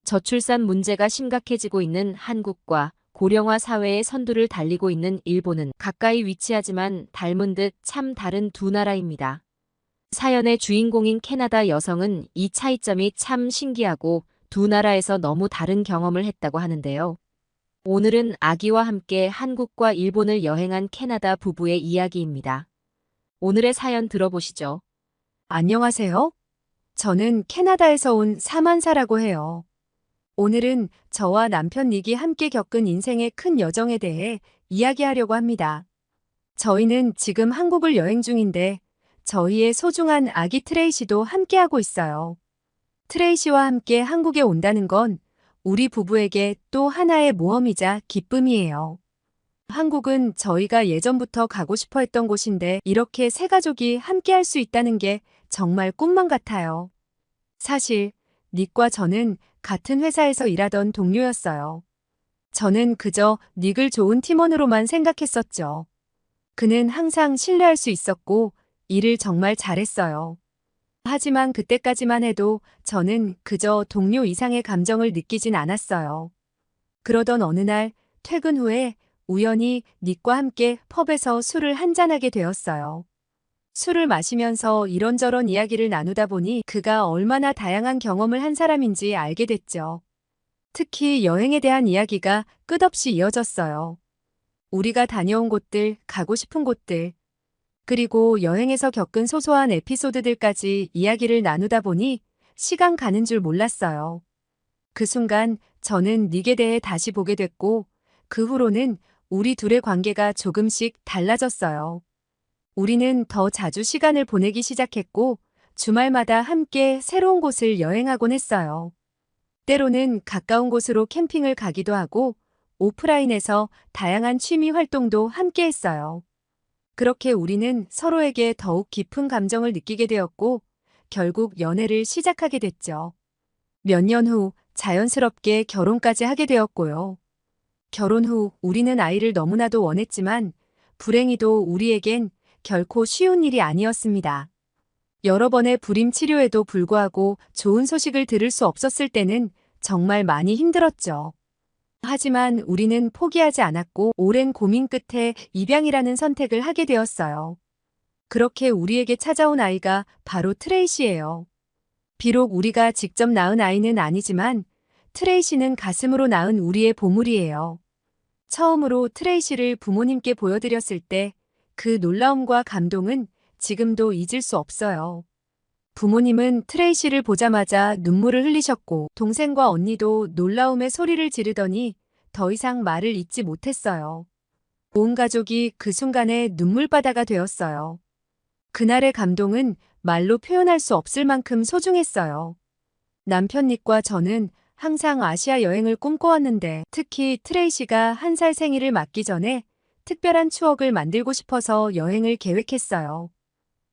저출산 문제가 심각해지고 있는 한국과 고령화 사회의 선두를 달리고 있는 일본은 가까이 위치하지만 닮은 듯 참 다른 두 나라입니다. 사연의 주인공인 캐나다 여성은 이 차이점이 참 신기하고 두 나라에서 너무 다른 경험을 했다고 하는데요. 오늘은 아기와 함께 한국과 일본을 여행한 캐나다 부부의 이야기입니다. 오늘의 사연 들어보시죠. 안녕하세요. 저는 캐나다에서 온 사만사라고 해요. 오늘은 저와 남편 닉이 함께 겪은 인생의 큰 여정에 대해 이야기하려고 합니다. 저희는 지금 한국을 여행 중인데 저희의 소중한 아기 트레이시도 함께하고 있어요. 트레이시와 함께 한국에 온다는 건 우리 부부에게 또 하나의 모험이자 기쁨이에요. 한국은 저희가 예전부터 가고 싶어 했던 곳인데 이렇게 세 가족이 함께할 수 있다는 게 정말 꿈만 같아요. 사실 닉과 저는 같은 회사에서 일하던 동료였어요. 저는 그저 닉을 좋은 팀원으로만 생각했었죠. 그는 항상 신뢰할 수 있었고 일을 정말 잘했어요. 하지만 그때까지만 해도 저는 그저 동료 이상의 감정을 느끼진 않았어요. 그러던 어느 날 퇴근 후에 우연히 닉과 함께 펍에서 술을 한잔하게 되었어요. 술을 마시면서 이런저런 이야기를 나누다 보니 그가 얼마나 다양한 경험을 한 사람인지 알게 됐죠. 특히 여행에 대한 이야기가 끝없이 이어졌어요. 우리가 다녀온 곳들, 가고 싶은 곳들, 그리고 여행에서 겪은 소소한 에피소드들까지 이야기를 나누다 보니 시간 가는 줄 몰랐어요. 그 순간 저는 닉에 대해 다시 보게 됐고 그 후로는 우리 둘의 관계가 조금씩 달라졌어요. 우리는 더 자주 시간을 보내기 시작했고 주말마다 함께 새로운 곳을 여행하곤 했어요. 때로는 가까운 곳으로 캠핑을 가기도 하고 오프라인에서 다양한 취미 활동도 함께 했어요. 그렇게 우리는 서로에게 더욱 깊은 감정을 느끼게 되었고 결국 연애를 시작하게 됐죠. 몇 년 후 자연스럽게 결혼까지 하게 되었고요. 결혼 후 우리는 아이를 너무나도 원했지만 불행히도 우리에겐 결코 쉬운 일이 아니었습니다. 여러 번의 불임 치료에도 불구하고 좋은 소식을 들을 수 없었을 때는 정말 많이 힘들었죠. 하지만 우리는 포기하지 않았고 오랜 고민 끝에 입양이라는 선택을 하게 되었어요. 그렇게 우리에게 찾아온 아이가 바로 트레이시예요. 비록 우리가 직접 낳은 아이는 아니지만 트레이시는 가슴으로 낳은 우리의 보물이에요. 처음으로 트레이시를 부모님께 보여드렸을 때 그 놀라움과 감동은 지금도 잊을 수 없어요. 부모님은 트레이시를 보자마자 눈물을 흘리셨고 동생과 언니도 놀라움에 소리를 지르더니 더 이상 말을 잇지 못했어요. 온 가족이 그 순간에 눈물바다가 되었어요. 그날의 감동은 말로 표현할 수 없을 만큼 소중했어요. 남편 닉과 저는 항상 아시아 여행을 꿈꿔왔는데 특히 트레이시가 1살 생일을 맞기 전에 특별한 추억을 만들고 싶어서 여행을 계획했어요.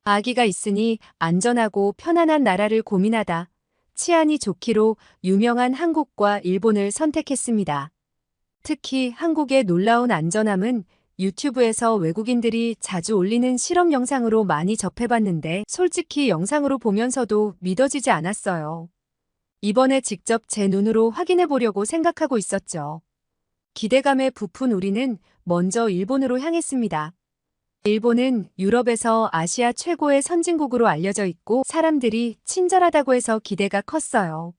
아기가 있으니 안전하고 편안한 나라를 고민하다 치안이 좋기로 유명한 한국과 일본을 선택했습니다. 특히 한국의 놀라운 안전함은 유튜브에서 외국인들이 자주 올리는 실험 영상으로 많이 접해봤는데 솔직히 영상으로 보면서도 믿어지지 않았어요. 이번에 직접 제 눈으로 확인해 보려고 생각하고 있었죠. 기대감에 부푼 우리는 먼저 일본으로 향했습니다. 일본은 유럽에서 아시아 최고의 선진국으로 알려져 있고 사람들이 친절하다고 해서 기대가 컸어요.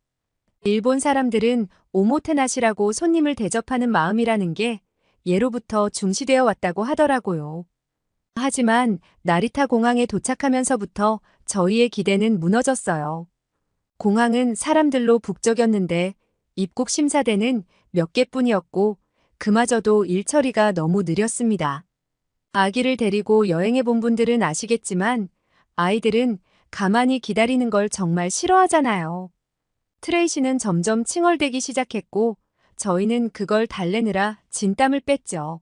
일본 사람들은 오모테나시라고 손님을 대접하는 마음이라는 게 예로부터 중시되어 왔다고 하더라고요. 하지만 나리타 공항에 도착하면서부터 저희의 기대는 무너졌어요. 공항은 사람들로 북적였는데 입국 심사대는 몇 개뿐이었고 그마저도 일처리가 너무 느렸습니다. 아기를 데리고 여행해 본 분들은 아시겠지만 아이들은 가만히 기다리는 걸 정말 싫어하잖아요. 트레이시는 점점 칭얼대기 시작했고 저희는 그걸 달래느라 진땀을 뺐죠.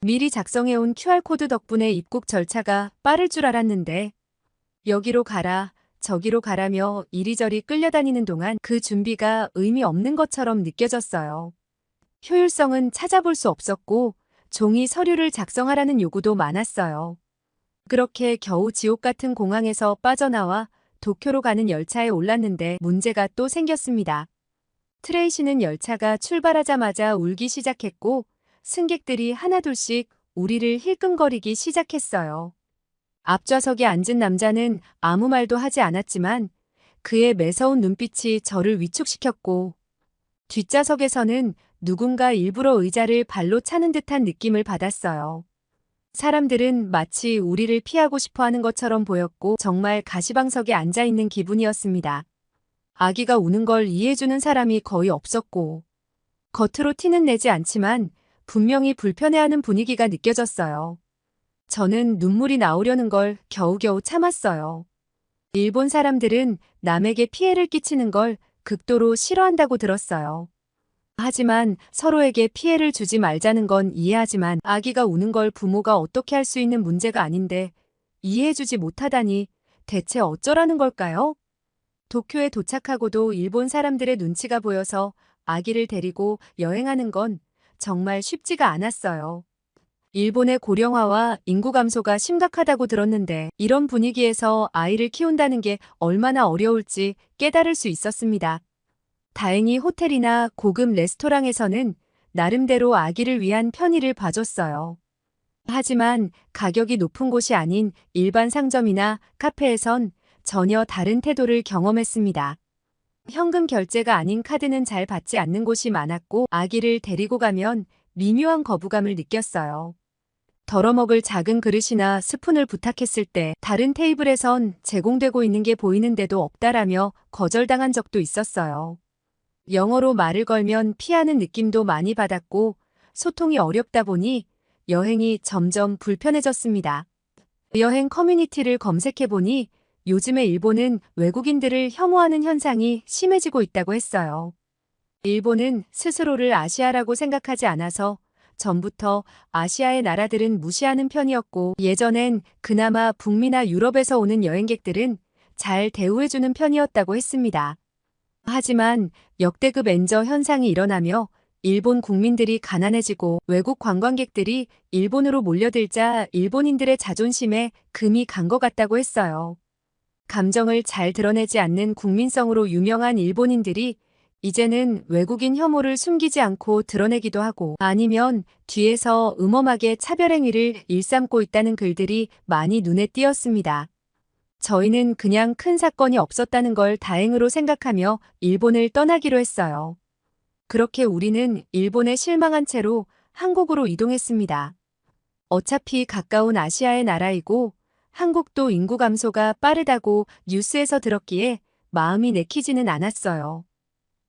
미리 작성해온 QR코드 덕분에 입국 절차가 빠를 줄 알았는데 여기로 가라, 저기로 가라며 이리저리 끌려다니는 동안 그 준비가 의미 없는 것처럼 느껴졌어요. 효율성은 찾아볼 수 없었고 종이 서류를 작성하라는 요구도 많았어요. 그렇게 겨우 지옥 같은 공항에서 빠져나와 도쿄로 가는 열차에 올랐는데 문제가 또 생겼습니다. 트레이시는 열차가 출발하자마자 울기 시작했고 승객들이 하나둘씩 우리를 힐끔거리기 시작했어요. 앞좌석에 앉은 남자는 아무 말도 하지 않았지만 그의 매서운 눈빛이 저를 위축시켰고 뒷좌석에서는 누군가 일부러 의자를 발로 차는 듯한 느낌을 받았어요. 사람들은 마치 우리를 피하고 싶어 하는 것처럼 보였고 정말 가시방석에 앉아 있는 기분이었습니다. 아기가 우는 걸 이해해주는 사람이 거의 없었고 겉으로 티는 내지 않지만 분명히 불편해하는 분위기가 느껴졌어요. 저는 눈물이 나오려는 걸 겨우겨우 참았어요. 일본 사람들은 남에게 피해를 끼치는 걸 극도로 싫어한다고 들었어요. 하지만 서로에게 피해를 주지 말자는 건 이해하지만 아기가 우는 걸 부모가 어떻게 할 수 있는 문제가 아닌데 이해해주지 못하다니 대체 어쩌라는 걸까요? 도쿄에 도착하고도 일본 사람들의 눈치가 보여서 아기를 데리고 여행하는 건 정말 쉽지가 않았어요. 일본의 고령화와 인구 감소가 심각하다고 들었는데 이런 분위기에서 아이를 키운다는 게 얼마나 어려울지 깨달을 수 있었습니다. 다행히 호텔이나 고급 레스토랑에서는 나름대로 아기를 위한 편의를 봐줬어요. 하지만 가격이 높은 곳이 아닌 일반 상점이나 카페에선 전혀 다른 태도를 경험했습니다. 현금 결제가 아닌 카드는 잘 받지 않는 곳이 많았고 아기를 데리고 가면 미묘한 거부감을 느꼈어요. 덜어먹을 작은 그릇이나 스푼을 부탁했을 때 다른 테이블에선 제공되고 있는 게 보이는데도 없다라며 거절당한 적도 있었어요. 영어로 말을 걸면 피하는 느낌도 많이 받았고 소통이 어렵다 보니 여행이 점점 불편해졌습니다. 여행 커뮤니티를 검색해보니 요즘에 일본은 외국인들을 혐오하는 현상이 심해지고 있다고 했어요. 일본은 스스로를 아시아라고 생각하지 않아서 전부터 아시아의 나라들은 무시하는 편이었고 예전엔 그나마 북미나 유럽에서 오는 여행객들은 잘 대우해주는 편이었다고 했습니다. 하지만 역대급 엔저 현상이 일어나며 일본 국민들이 가난해지고 외국 관광객들이 일본으로 몰려들자 일본인들의 자존심에 금이 간 것 같다고 했어요. 감정을 잘 드러내지 않는 국민성으로 유명한 일본인들이 이제는 외국인 혐오를 숨기지 않고 드러내기도 하고 아니면 뒤에서 음험하게 차별행위를 일삼고 있다는 글들이 많이 눈에 띄었습니다. 저희는 그냥 큰 사건이 없었다는 걸 다행으로 생각하며 일본을 떠나기로 했어요. 그렇게 우리는 일본에 실망한 채로 한국으로 이동했습니다. 어차피 가까운 아시아의 나라이고 한국도 인구 감소가 빠르다고 뉴스에서 들었기에 마음이 내키지는 않았어요.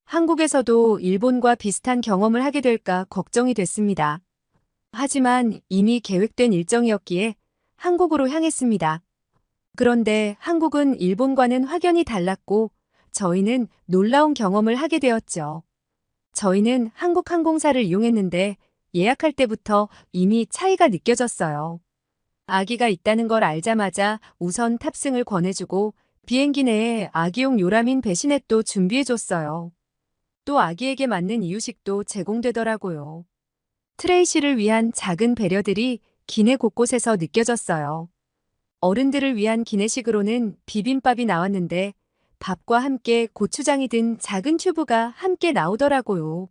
한국에서도 일본과 비슷한 경험을 하게 될까 걱정이 됐습니다. 하지만 이미 계획된 일정이었기에 한국으로 향했습니다. 그런데 한국은 일본과는 확연히 달랐고 저희는 놀라운 경험을 하게 되었죠. 저희는 한국 항공사를 이용했는데 예약할 때부터 이미 차이가 느껴졌어요. 아기가 있다는 걸 알자마자 우선 탑승을 권해주고 비행기 내에 아기용 요라민 배신액도 준비해줬어요. 또 아기에게 맞는 이유식도 제공되더라고요. 트레이시를 위한 작은 배려들이 기내 곳곳에서 느껴졌어요. 어른들을 위한 기내식으로는 비빔밥이 나왔는데 밥과 함께 고추장이 든 작은 튜브가 함께 나오더라고요.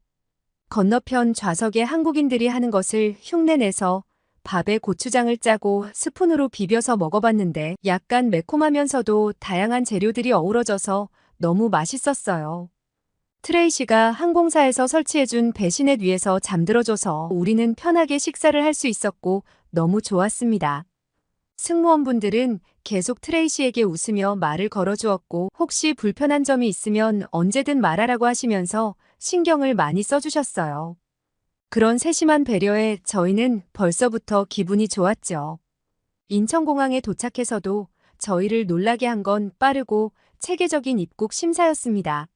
건너편 좌석에 한국인들이 하는 것을 흉내내서 밥에 고추장을 짜고 스푼으로 비벼서 먹어봤는데 약간 매콤하면서도 다양한 재료들이 어우러져서 너무 맛있었어요. 트레이시가 항공사에서 설치해준 배신넷 위에서 잠들어줘서 우리는 편하게 식사를 할 수 있었고 너무 좋았습니다. 승무원분들은 계속 트레이시에게 웃으며 말을 걸어주었고 혹시 불편한 점이 있으면 언제든 말하라고 하시면서 신경을 많이 써주셨어요. 그런 세심한 배려에 저희는 벌써부터 기분이 좋았죠. 인천공항에 도착해서도 저희를 놀라게 한 건 빠르고 체계적인 입국 심사였습니다.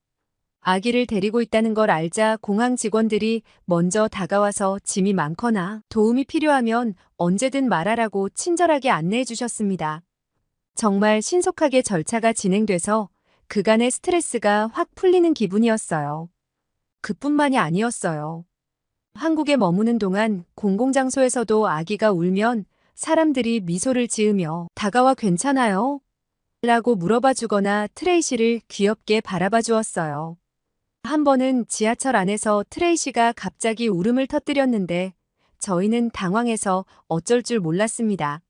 아기를 데리고 있다는 걸 알자 공항 직원들이 먼저 다가와서 짐이 많거나 도움이 필요하면 언제든 말하라고 친절하게 안내해 주셨습니다. 정말 신속하게 절차가 진행돼서 그간의 스트레스가 확 풀리는 기분이었어요. 그뿐만이 아니었어요. 한국에 머무는 동안 공공장소에서도 아기가 울면 사람들이 미소를 지으며 다가와 괜찮아요? 라고 물어봐 주거나 트레이시를 귀엽게 바라봐 주었어요. 한 번은 지하철 안에서 트레이시가 갑자기 울음을 터뜨렸는데 저희는 당황해서 어쩔 줄 몰랐습니다.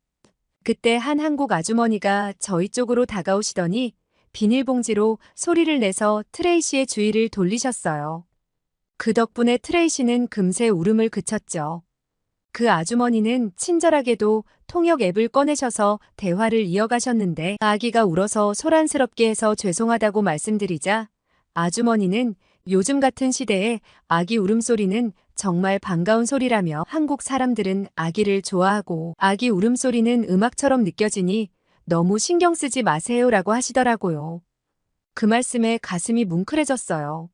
그때 한 한국 아주머니가 저희 쪽으로 다가오시더니 비닐봉지로 소리를 내서 트레이시의 주의를 돌리셨어요. 그 덕분에 트레이시는 금세 울음을 그쳤죠. 그 아주머니는 친절하게도 통역 앱을 꺼내셔서 대화를 이어가셨는데 아기가 울어서 소란스럽게 해서 죄송하다고 말씀드리자 아주머니는 요즘 같은 시대에 아기 울음소리는 정말 반가운 소리라며 한국 사람들은 아기를 좋아하고 아기 울음소리는 음악처럼 느껴지니 너무 신경 쓰지 마세요라고 하시더라고요. 그 말씀에 가슴이 뭉클해졌어요.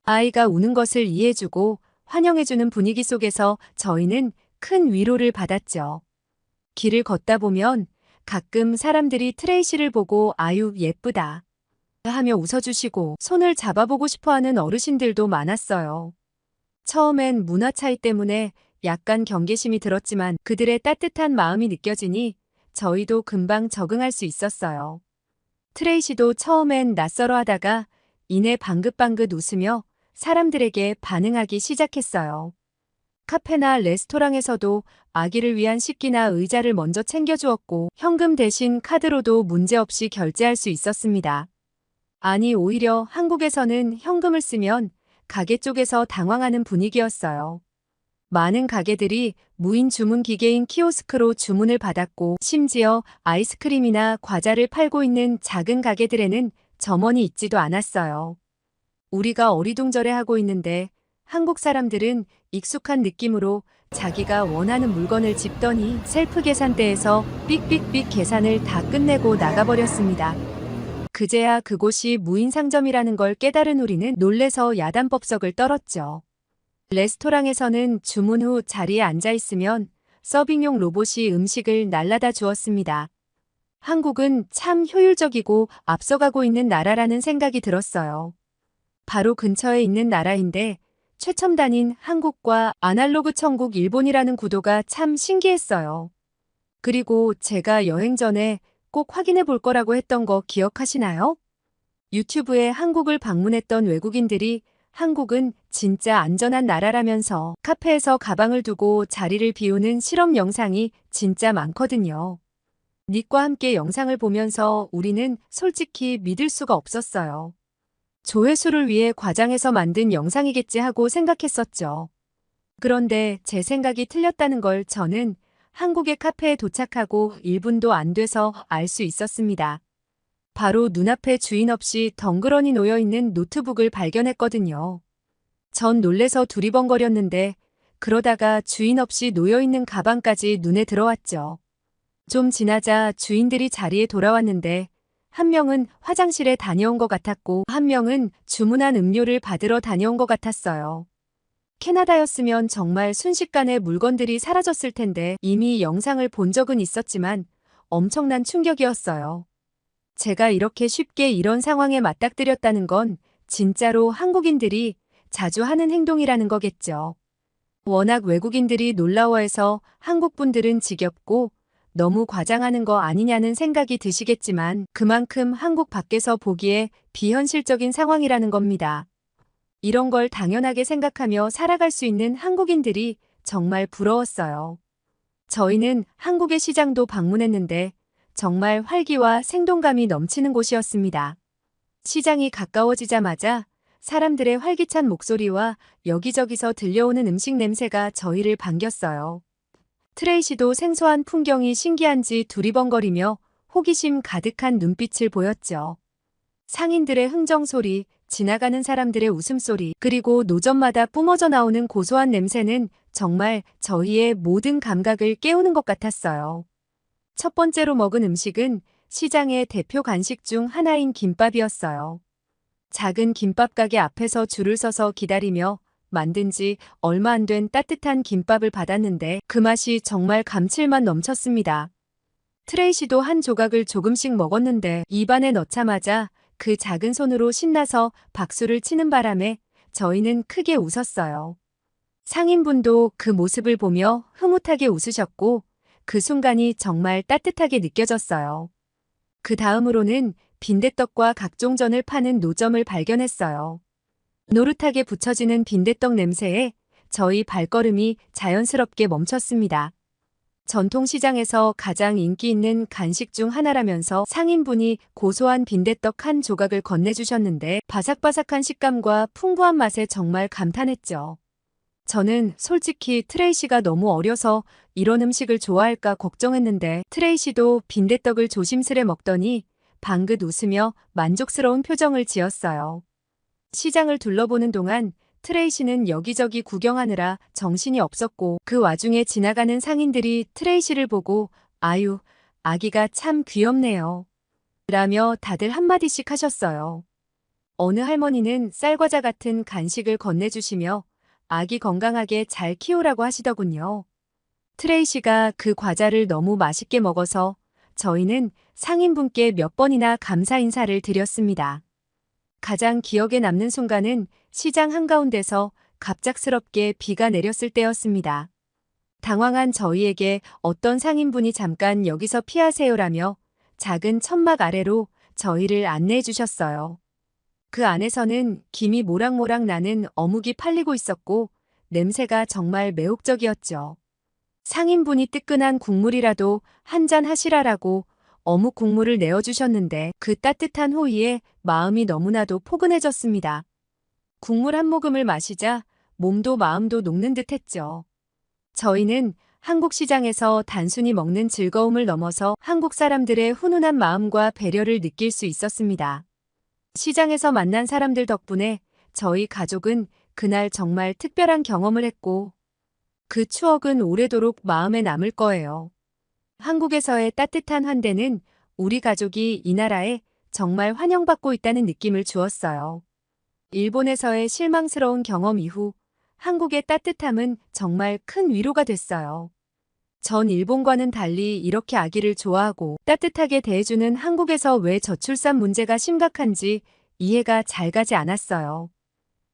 아이가 우는 것을 이해해주고 환영해주는 분위기 속에서 저희는 큰 위로를 받았죠. 길을 걷다 보면 가끔 사람들이 트레이시를 보고 아유 예쁘다 하며 웃어주시고 손을 잡아보고 싶어하는 어르신들도 많았어요. 처음엔 문화 차이 때문에 약간 경계심이 들었지만 그들의 따뜻한 마음이 느껴지니 저희도 금방 적응할 수 있었어요. 트레이시도 처음엔 낯설어 하다가 이내 방긋방긋 웃으며 사람들에게 반응하기 시작했어요. 카페나 레스토랑에서도 아기를 위한 식기나 의자를 먼저 챙겨주었고 현금 대신 카드로도 문제없이 결제할 수 있었습니다. 아니 오히려 한국에서는 현금을 쓰면 가게 쪽에서 당황하는 분위기였어요. 많은 가게들이 무인 주문 기계인 키오스크로 주문을 받았고 심지어 아이스크림이나 과자를 팔고 있는 작은 가게들에는 점원이 있지도 않았어요. 우리가 어리둥절해하고 있는데 한국 사람들은 익숙한 느낌으로 자기가 원하는 물건을 집더니 셀프 계산대에서 삑삑삑 계산을 다 끝내고 나가버렸습니다. 그제야 그곳이 무인 상점이라는 걸 깨달은 우리는 놀래서 야단법석을 떨었죠. 레스토랑에서는 주문 후 자리에 앉아 있으면 서빙용 로봇이 음식을 날라다 주었습니다. 한국은 참 효율적이고 앞서가고 있는 나라라는 생각이 들었어요. 바로 근처에 있는 나라인데 최첨단인 한국과 아날로그 천국 일본이라는 구도가 참 신기했어요. 그리고 제가 여행 전에 꼭 확인해 볼 거라고 했던 거 기억하시나요? 유튜브에 한국을 방문했던 외국인들이 한국은 진짜 안전한 나라라면서 카페에서 가방을 두고 자리를 비우는 실험 영상이 진짜 많거든요. 닉과 함께 영상을 보면서 우리는 솔직히 믿을 수가 없었어요. 조회수를 위해 과장해서 만든 영상이겠지 하고 생각했었죠. 그런데 제 생각이 틀렸다는 걸 저는 한국의 카페에 도착하고 1분도 안 돼서 알 수 있었습니다. 바로 눈앞에 주인 없이 덩그러니 놓여있는 노트북을 발견했거든요. 전 놀래서 두리번거렸는데 그러다가 주인 없이 놓여있는 가방까지 눈에 들어왔죠. 좀 지나자 주인들이 자리에 돌아왔는데 한 명은 화장실에 다녀온 것 같았고 한 명은 주문한 음료를 받으러 다녀온 것 같았어요. 캐나다였으면 정말 순식간에 물건들이 사라졌을 텐데 이미 영상을 본 적은 있었지만 엄청난 충격이었어요. 제가 이렇게 쉽게 이런 상황에 맞닥뜨렸다는 건 진짜로 한국인들이 자주 하는 행동이라는 거겠죠. 워낙 외국인들이 놀라워해서 한국분들은 지겹고 너무 과장하는 거 아니냐는 생각이 드시겠지만 그만큼 한국 밖에서 보기에 비현실적인 상황이라는 겁니다. 이런 걸 당연하게 생각하며 살아갈 수 있는 한국인들이 정말 부러웠어요. 저희는 한국의 시장도 방문했는데 정말 활기와 생동감이 넘치는 곳이었습니다. 시장이 가까워지자마자 사람들의 활기찬 목소리와 여기저기서 들려오는 음식 냄새가 저희를 반겼어요. 트레이시도 생소한 풍경이 신기한지 두리번거리며 호기심 가득한 눈빛을 보였죠. 상인들의 흥정소리, 지나가는 사람들의 웃음소리, 그리고 노점마다 뿜어져 나오는 고소한 냄새는 정말 저희의 모든 감각을 깨우는 것 같았어요. 첫 번째로 먹은 음식은 시장의 대표 간식 중 하나인 김밥이었어요. 작은 김밥 가게 앞에서 줄을 서서 기다리며 만든 지 얼마 안 된 따뜻한 김밥을 받았는데 그 맛이 정말 감칠맛 넘쳤습니다. 트레이시도 한 조각을 조금씩 먹었는데 입안에 넣자마자 그 작은 손으로 신나서 박수를 치는 바람에 저희는 크게 웃었어요. 상인분도 그 모습을 보며 흐뭇하게 웃으셨고 그 순간이 정말 따뜻하게 느껴졌어요. 그 다음으로는 빈대떡과 각종 전을 파는 노점을 발견했어요. 노릇하게 붙여지는 빈대떡 냄새에 저희 발걸음이 자연스럽게 멈췄습니다. 전통시장에서 가장 인기 있는 간식 중 하나라면서 상인분이 고소한 빈대떡 한 조각을 건네주셨는데 바삭바삭한 식감과 풍부한 맛에 정말 감탄했죠. 저는 솔직히 트레이시가 너무 어려서 이런 음식을 좋아할까 걱정했는데 트레이시도 빈대떡을 조심스레 먹더니 방긋 웃으며 만족스러운 표정을 지었어요. 시장을 둘러보는 동안 트레이시는 여기저기 구경하느라 정신이 없었고 그 와중에 지나가는 상인들이 트레이시를 보고 아유, 아기가 참 귀엽네요. 라며 다들 한마디씩 하셨어요. 어느 할머니는 쌀과자 같은 간식을 건네주시며 아기 건강하게 잘 키우라고 하시더군요. 트레이시가 그 과자를 너무 맛있게 먹어서 저희는 상인분께 몇 번이나 감사 인사를 드렸습니다. 가장 기억에 남는 순간은 시장 한가운데서 갑작스럽게 비가 내렸을 때였습니다. 당황한 저희에게 어떤 상인분이 잠깐 여기서 피하세요라며 작은 천막 아래로 저희를 안내해 주셨어요. 그 안에서는 김이 모락모락 나는 어묵이 팔리고 있었고 냄새가 정말 매혹적이었죠. 상인분이 뜨끈한 국물이라도 한잔 하시라라고 어묵 국물을 내어주셨는데 그 따뜻한 호의에 마음이 너무나도 포근해졌습니다. 국물 한 모금을 마시자 몸도 마음도 녹는 듯 했죠. 저희는 한국 시장에서 단순히 먹는 즐거움을 넘어서 한국 사람들의 훈훈한 마음과 배려를 느낄 수 있었습니다. 시장에서 만난 사람들 덕분에 저희 가족은 그날 정말 특별한 경험을 했고 그 추억은 오래도록 마음에 남을 거예요. 한국에서의 따뜻한 환대는 우리 가족이 이 나라에 정말 환영받고 있다는 느낌을 주었어요. 일본에서의 실망스러운 경험 이후 한국의 따뜻함은 정말 큰 위로가 됐어요. 전 일본과는 달리 이렇게 아기를 좋아하고 따뜻하게 대해주는 한국에서 왜 저출산 문제가 심각한지 이해가 잘 가지 않았어요.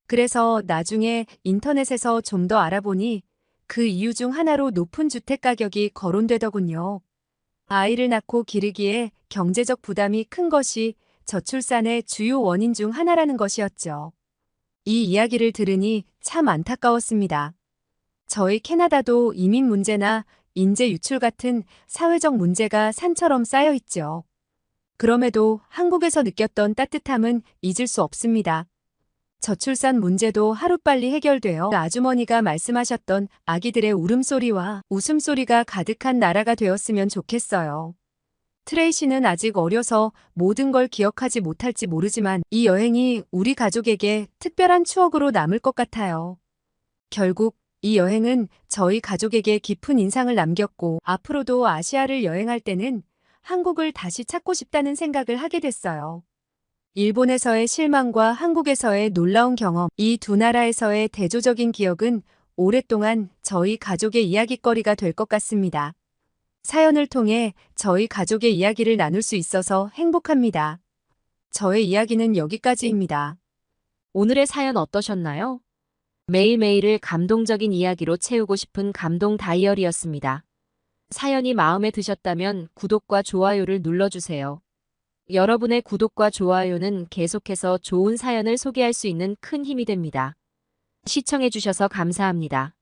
그래서 나중에 인터넷에서 좀 더 알아보니 그 이유 중 하나로 높은 주택 가격이 거론되더군요. 아이를 낳고 기르기에 경제적 부담이 큰 것이 저출산의 주요 원인 중 하나라는 것이었죠. 이 이야기를 들으니 참 안타까웠습니다. 저희 캐나다도 이민 문제나 인재 유출 같은 사회적 문제가 산처럼 쌓여 있죠. 그럼에도 한국에서 느꼈던 따뜻함은 잊을 수 없습니다. 저출산 문제도 하루빨리 해결되어 아주머니가 말씀하셨던 아기들의 울음소리와 웃음소리가 가득한 나라가 되었으면 좋겠어요. 트레이시는 아직 어려서 모든 걸 기억하지 못할지 모르지만 이 여행이 우리 가족에게 특별한 추억으로 남을 것 같아요. 결국 이 여행은 저희 가족에게 깊은 인상을 남겼고 앞으로도 아시아를 여행할 때는 한국을 다시 찾고 싶다는 생각을 하게 됐어요. 일본에서의 실망과 한국에서의 놀라운 경험, 이 두 나라에서의 대조적인 기억은 오랫동안 저희 가족의 이야깃거리가 될 것 같습니다. 사연을 통해 저희 가족의 이야기를 나눌 수 있어서 행복합니다. 저의 이야기는 여기까지입니다. 오늘의 사연 어떠셨나요? 매일매일을 감동적인 이야기로 채우고 싶은 감동 다이어리였습니다. 사연이 마음에 드셨다면 구독과 좋아요를 눌러주세요. 여러분의 구독과 좋아요는 계속해서 좋은 사연을 소개할 수 있는 큰 힘이 됩니다. 시청해주셔서 감사합니다.